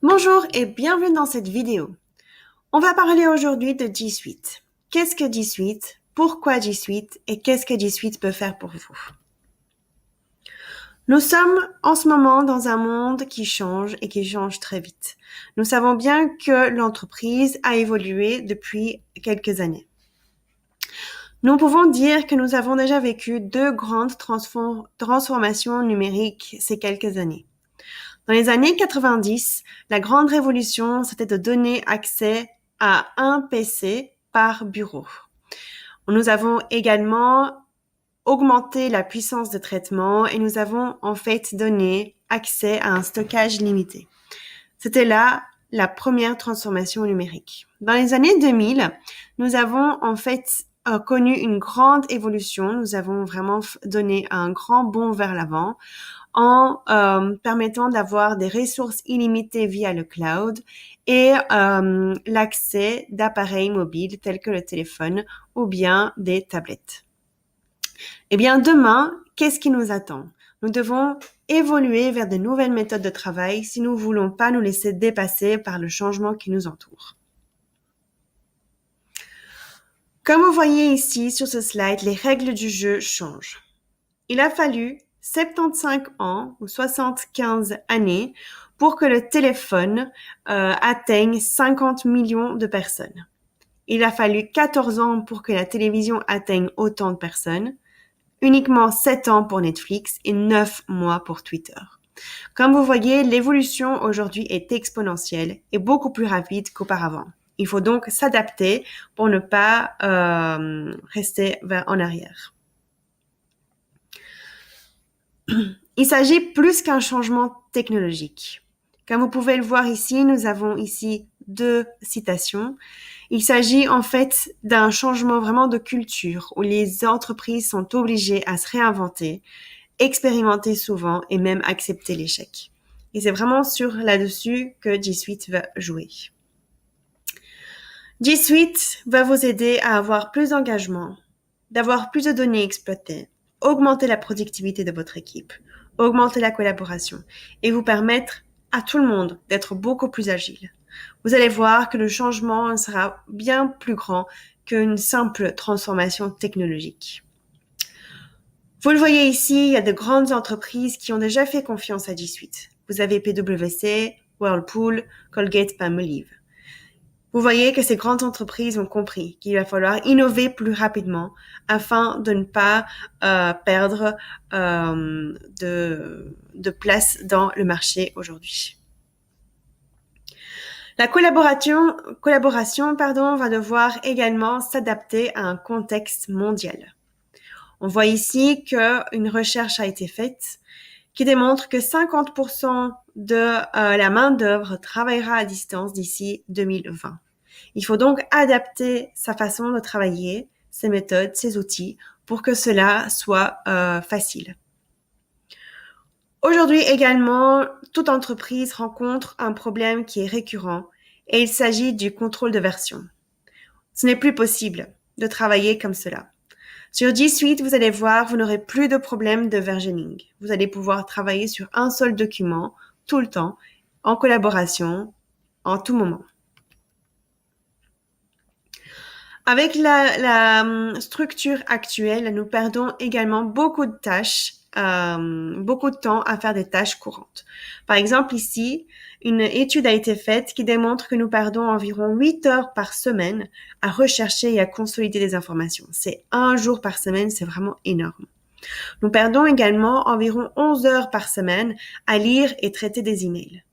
Bonjour et bienvenue dans cette vidéo. On va parler aujourd'hui de G Suite. Qu'est-ce que G Suite? Pourquoi G Suite? Et qu'est-ce que G Suite peut faire pour vous? Nous sommes en ce moment dans un monde qui change et qui change très vite. Nous savons bien que l'entreprise a évolué depuis quelques années. Nous pouvons dire que nous avons déjà vécu deux grandes transformations numériques ces quelques années. Dans les années 90, la grande révolution, c'était de donner accès à un PC par bureau. Nous avons également augmenté la puissance de traitement et nous avons en fait donné accès à un stockage limité. C'était là la première transformation numérique. Dans les années 2000, nous avons en fait connu une grande évolution. Nous avons vraiment donné un grand bond vers l'avant en permettant d'avoir des ressources illimitées via le cloud et l'accès d'appareils mobiles tels que le téléphone ou bien des tablettes. Eh bien, demain, qu'est-ce qui nous attend? Nous devons évoluer vers de nouvelles méthodes de travail si nous ne voulons pas nous laisser dépasser par le changement qui nous entoure. Comme vous voyez ici sur ce slide, les règles du jeu changent. Il a fallu 75 ans ou 75 années pour que le téléphone atteigne 50 millions de personnes. Il a fallu 14 ans pour que la télévision atteigne autant de personnes, uniquement 7 ans pour Netflix et 9 mois pour Twitter. Comme vous voyez, l'évolution aujourd'hui est exponentielle et beaucoup plus rapide qu'auparavant. Il faut donc s'adapter pour ne pas rester en arrière. Il s'agit plus qu'un changement technologique. Comme vous pouvez le voir ici, nous avons ici deux citations. Il s'agit en fait d'un changement vraiment de culture où les entreprises sont obligées à se réinventer, expérimenter souvent et même accepter l'échec. Et c'est vraiment sur là-dessus que G Suite va jouer. G Suite va vous aider à avoir plus d'engagement, d'avoir plus de données exploitées, augmenter la productivité de votre équipe, augmenter la collaboration et vous permettre à tout le monde d'être beaucoup plus agile. Vous allez voir que le changement sera bien plus grand qu'une simple transformation technologique. Vous le voyez ici, il y a de grandes entreprises qui ont déjà fait confiance à G Suite. Vous avez PwC, Whirlpool, Colgate-Palmolive. Vous voyez que ces grandes entreprises ont compris qu'il va falloir innover plus rapidement afin de ne pas perdre de place dans le marché aujourd'hui. La collaboration va devoir également s'adapter à un contexte mondial. On voit ici qu'une recherche a été faite qui démontre que 50% de la main-d'œuvre travaillera à distance d'ici 2020. Il faut donc adapter sa façon de travailler, ses méthodes, ses outils pour que cela soit facile. Aujourd'hui également, toute entreprise rencontre un problème qui est récurrent et il s'agit du contrôle de version. Ce n'est plus possible de travailler comme cela. Sur G Suite, vous allez voir, vous n'aurez plus de problème de versioning. Vous allez pouvoir travailler sur un seul document tout le temps, en collaboration, en tout moment. Avec la structure actuelle, nous perdons également beaucoup de tâches, beaucoup de temps à faire des tâches courantes. Par exemple, ici, une étude a été faite qui démontre que nous perdons environ 8 heures par semaine à rechercher et à consolider des informations. C'est un jour par semaine, c'est vraiment énorme. Nous perdons également environ 11 heures par semaine à lire et traiter des emails.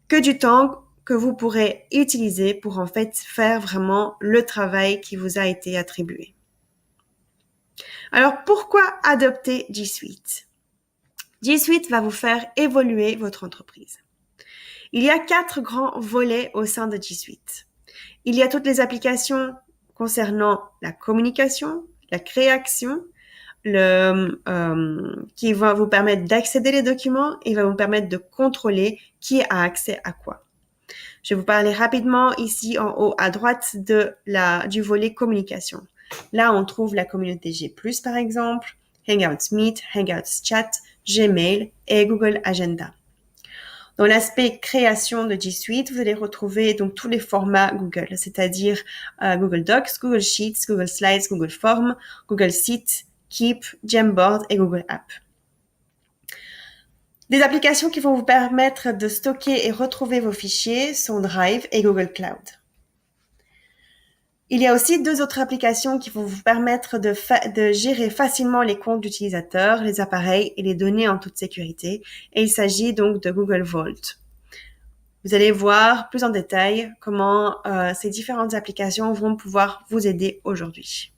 Que du temps que vous pourrez utiliser pour en fait faire vraiment le travail qui vous a été attribué. Alors, pourquoi adopter G Suite? G Suite va vous faire évoluer votre entreprise. Il y a 4 grands volets au sein de G Suite. Il y a toutes les applications concernant la communication, la création, qui va vous permettre d'accéder les documents et va vous permettre de contrôler qui a accès à quoi. Je vais vous parler rapidement ici en haut à droite du volet communication. Là, on trouve la communauté G+, par exemple, Hangouts Meet, Hangouts Chat, Gmail et Google Agenda. Dans l'aspect création de G Suite, vous allez retrouver donc tous les formats Google, c'est-à-dire Google Docs, Google Sheets, Google Slides, Google Forms, Google Sheets, Keep, Jamboard et Google Apps. Des applications qui vont vous permettre de stocker et retrouver vos fichiers sont Drive et Google Cloud. Il y a aussi 2 autres applications qui vont vous permettre de gérer facilement les comptes d'utilisateurs, les appareils et les données en toute sécurité. Et il s'agit donc de Google Vault. Vous allez voir plus en détail comment ces différentes applications vont pouvoir vous aider aujourd'hui.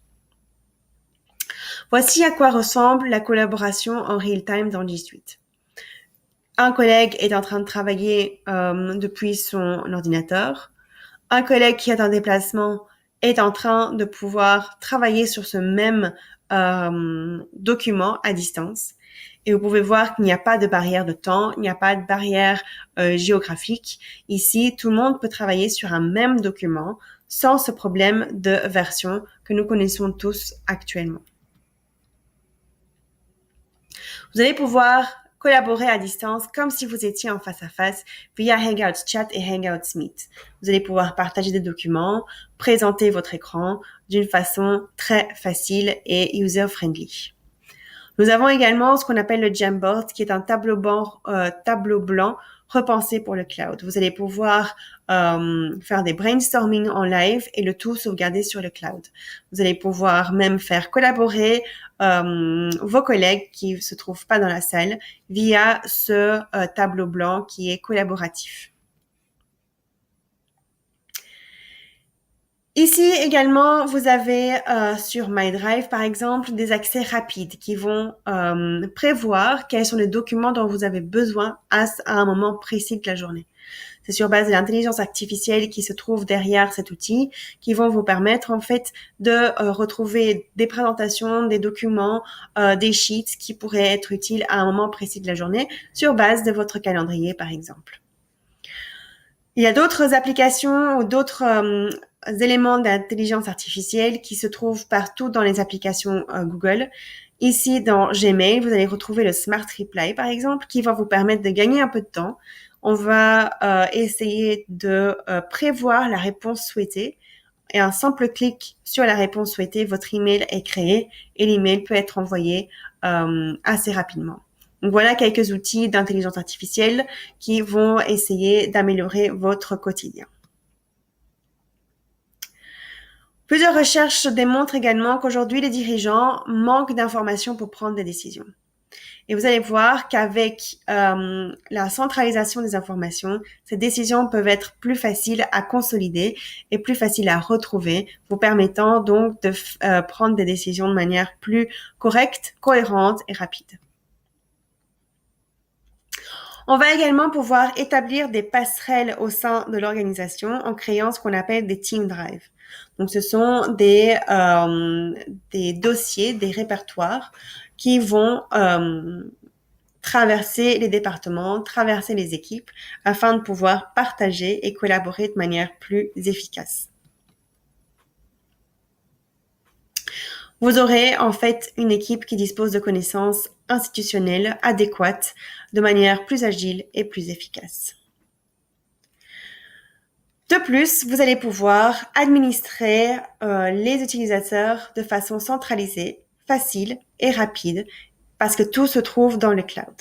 Voici à quoi ressemble la collaboration en real-time dans G Suite. Un collègue est en train de travailler depuis son ordinateur. Un collègue qui est en déplacement est en train de pouvoir travailler sur ce même document à distance. Et vous pouvez voir qu'il n'y a pas de barrière de temps, il n'y a pas de barrière géographique. Ici, tout le monde peut travailler sur un même document sans ce problème de version que nous connaissons tous actuellement. Vous allez pouvoir collaborer à distance comme si vous étiez en face à face via Hangouts Chat et Hangouts Meet. Vous allez pouvoir partager des documents, présenter votre écran d'une façon très facile et user-friendly. Nous avons également ce qu'on appelle le Jamboard, qui est un tableau blanc repensé pour le cloud. Vous allez pouvoir faire des brainstorming en live et le tout sauvegarder sur le cloud. Vous allez pouvoir même faire collaborer vos collègues qui se trouvent pas dans la salle via ce tableau blanc qui est collaboratif. Ici également, vous avez sur MyDrive, par exemple, des accès rapides qui vont prévoir quels sont les documents dont vous avez besoin à un moment précis de la journée. C'est sur base de l'intelligence artificielle qui se trouve derrière cet outil qui vont vous permettre en fait de retrouver des présentations, des documents, des sheets qui pourraient être utiles à un moment précis de la journée sur base de votre calendrier, par exemple. Il y a d'autres applications ou d'autres éléments d'intelligence artificielle qui se trouvent partout dans les applications Google. Ici, dans Gmail, vous allez retrouver le Smart Reply, par exemple, qui va vous permettre de gagner un peu de temps. On va essayer de prévoir la réponse souhaitée. Et un simple clic sur la réponse souhaitée, votre email est créé et l'email peut être envoyé assez rapidement. Donc voilà quelques outils d'intelligence artificielle qui vont essayer d'améliorer votre quotidien. Plusieurs recherches démontrent également qu'aujourd'hui, les dirigeants manquent d'informations pour prendre des décisions. Et vous allez voir qu'avec la centralisation des informations, ces décisions peuvent être plus faciles à consolider et plus faciles à retrouver, vous permettant donc de prendre des décisions de manière plus correcte, cohérente et rapide. On va également pouvoir établir des passerelles au sein de l'organisation en créant ce qu'on appelle des team drives. Donc, ce sont des dossiers, des répertoires qui vont traverser les départements, traverser les équipes afin de pouvoir partager et collaborer de manière plus efficace. Vous aurez en fait une équipe qui dispose de connaissances institutionnelles adéquates de manière plus agile et plus efficace. De plus, vous allez pouvoir administrer les utilisateurs de façon centralisée, facile et rapide parce que tout se trouve dans le cloud.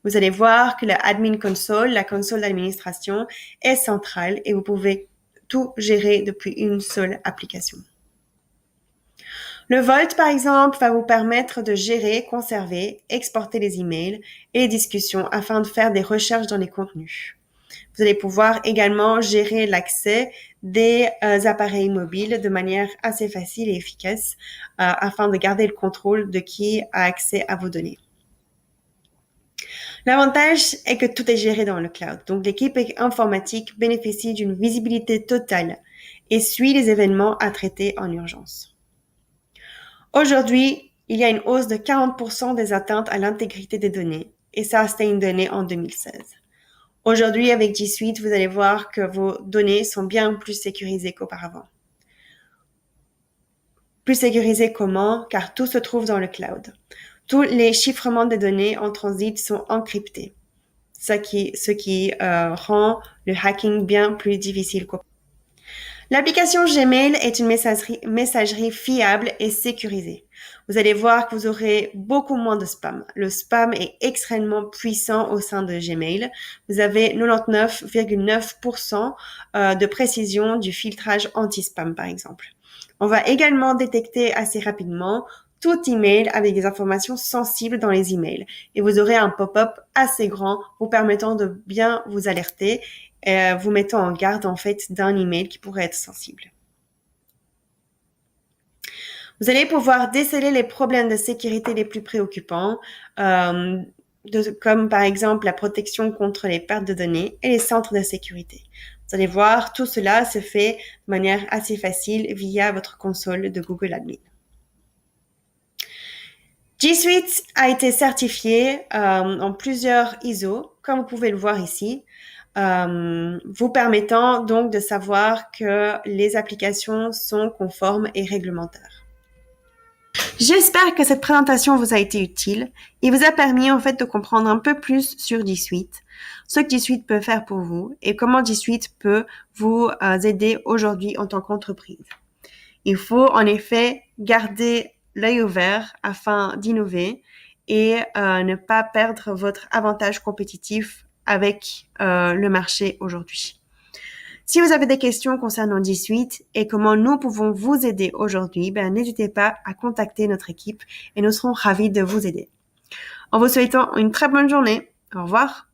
Vous allez voir que la Admin Console, la console d'administration, est centrale et vous pouvez tout gérer depuis une seule application. Le Vault, par exemple, va vous permettre de gérer, conserver, exporter les emails et les discussions afin de faire des recherches dans les contenus. Vous allez pouvoir également gérer l'accès des appareils mobiles de manière assez facile et efficace afin de garder le contrôle de qui a accès à vos données. L'avantage est que tout est géré dans le cloud. Donc, l'équipe informatique bénéficie d'une visibilité totale et suit les événements à traiter en urgence. Aujourd'hui, il y a une hausse de 40% des atteintes à l'intégrité des données et ça, c'était une donnée en 2016. Aujourd'hui, avec G Suite, vous allez voir que vos données sont bien plus sécurisées qu'auparavant. Plus sécurisées comment? Car tout se trouve dans le cloud. Tous les chiffrements des données en transit sont encryptés. ce qui rend le hacking bien plus difficile. L'application Gmail est une messagerie fiable et sécurisée. Vous allez voir que vous aurez beaucoup moins de spam. Le spam est extrêmement puissant au sein de Gmail. Vous avez 99,9% de précision du filtrage anti-spam, par exemple. On va également détecter assez rapidement tout email avec des informations sensibles dans les emails. Et vous aurez un pop-up assez grand vous permettant de bien vous alerter, vous mettant en garde en fait d'un email qui pourrait être sensible. Vous allez pouvoir déceler les problèmes de sécurité les plus préoccupants, comme par exemple la protection contre les pertes de données et les centres de sécurité. Vous allez voir, tout cela se fait de manière assez facile via votre console de Google Admin. G Suite a été certifié en plusieurs ISO, comme vous pouvez le voir ici, vous permettant donc de savoir que les applications sont conformes et réglementaires. J'espère que cette présentation vous a été utile et vous a permis en fait de comprendre un peu plus sur G Suite, ce que G Suite peut faire pour vous et comment G Suite peut vous aider aujourd'hui en tant qu'entreprise. Il faut en effet garder l'œil ouvert afin d'innover et ne pas perdre votre avantage compétitif avec le marché aujourd'hui. Si vous avez des questions concernant G Suite et comment nous pouvons vous aider aujourd'hui, n'hésitez pas à contacter notre équipe et nous serons ravis de vous aider. En vous souhaitant une très bonne journée. Au revoir.